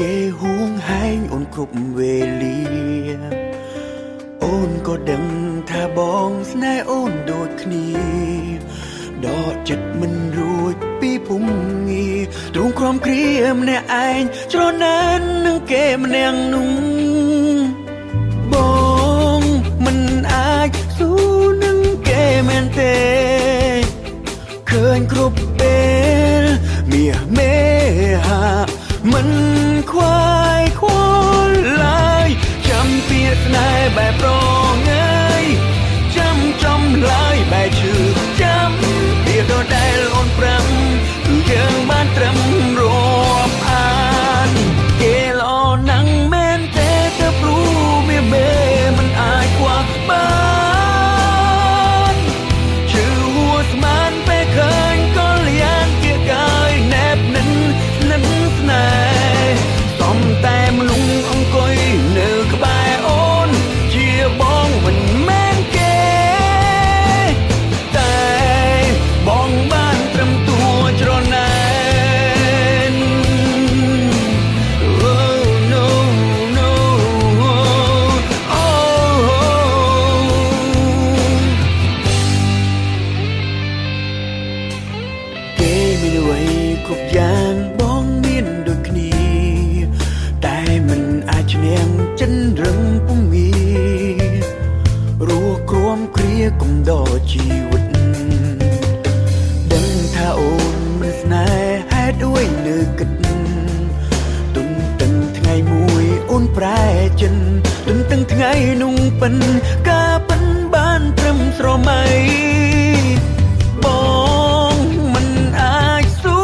គេហួងហែងអូនគ្រប់វេលាអូនក៏ដឹងថាបងស្នេហ៍អូនដូចគ្នាដកចិត្តមិនរួចពីពុំងាទ្រង់ក្រុមគ្រាម្នាក់ឯងច្រណែននឹងគេម្នាក់នោះបងមិនអាចស៊ូនឹងគេមែនទេឃើញគ្រប់ពេលមាសមេហាមិនខ្វាយខ្វល់ឡើយចាំពីស្នេហ៍បែបប្រងើយចាំចំឡើយបែបឈឺចាំពីដដែលអូនប្រាំគឺយើងបានត្រឹមរាប់អានគេល្អណាំងមែនទេទៅព្រោះវាមេមិនអាចខ្វះបានជឿហួស្មានពេលឃើញកលយានគៀកកាយណែបនិនស្នេហ៍សំតែមនុស្សអង្គុយនៅក្បែរអូនជាបងមិនមែនគេតែបងបានត្រឹមតួច្រណែន Oh no no oh គេមានអ្វីគ្រប់យ៉ាងបងមានដូចគ្នាតែមិនអាចឈ្នះចិនរឹងពុំងារស់គ្រាំគ្រាកំដរជីវិតដឹងថាអូនមិនស្នេហ៍ហេតុអួយនៅគិតទុនតឹងថ្ងៃមួយអូនប្រែចិនទុនតឹងថ្ងៃនោះពិនការពិនបានត្រឹមស្រមៃបងមិនអាចស៊ូ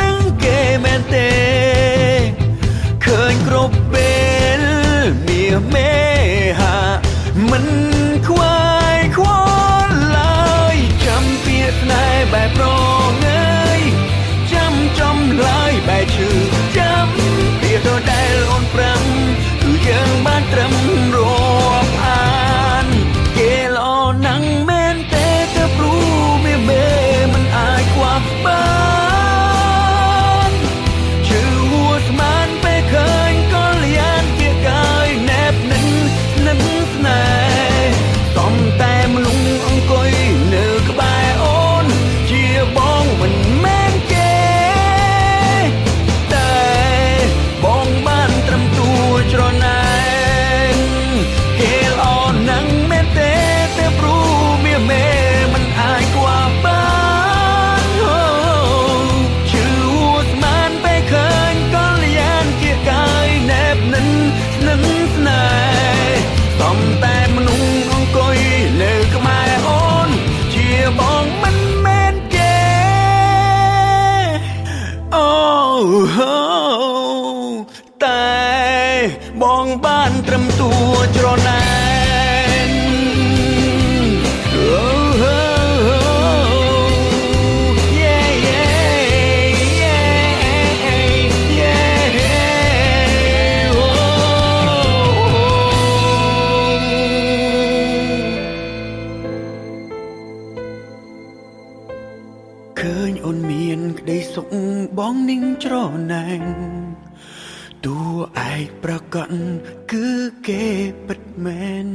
នឹងគេមែនទេឃើញគ្រប់ពេលមាសមេហាមិនខ្វាយខ្វល់ឡើយចាំពីស្នេហ៍បែបប្រងើយចាំចំឡើយបែបឈឺចាំពីដដែលអូនប្រាំគឺយើងបានត្រឹមរាប់អានគេល្អណាំងមែនទេទៅព្រោះវាមេមិនអាចខ្វះបានជឿហួស្មានពេលឃើញកលយានគៀកកាយណែបនិនស្នេហ៍សំតែមនុស្សអង្គុយនៅក្បែរអូនជាបងមិនមែនគេតែបងបានត្រឹមតួច្រណែនគេល្អណាំងមែនទេតែព្រោះវាមេមិនអាចខ្វះបានជឿហួស្មានពេលឃើញកលយានគៀកកាយណែបនិនស្នេហ៍សំតែមនុស្សអង្គុយនៅក្បែរអូនជាបងមិនមែនគេអូតែបងបានត្រឹមតួច្រណែន Oh yeah yeah yeah yeah oh ឃើញអូនមានក្តីសុខបងនឹងច្រណែនតួឯកប្រកបគឺគេពិតមែន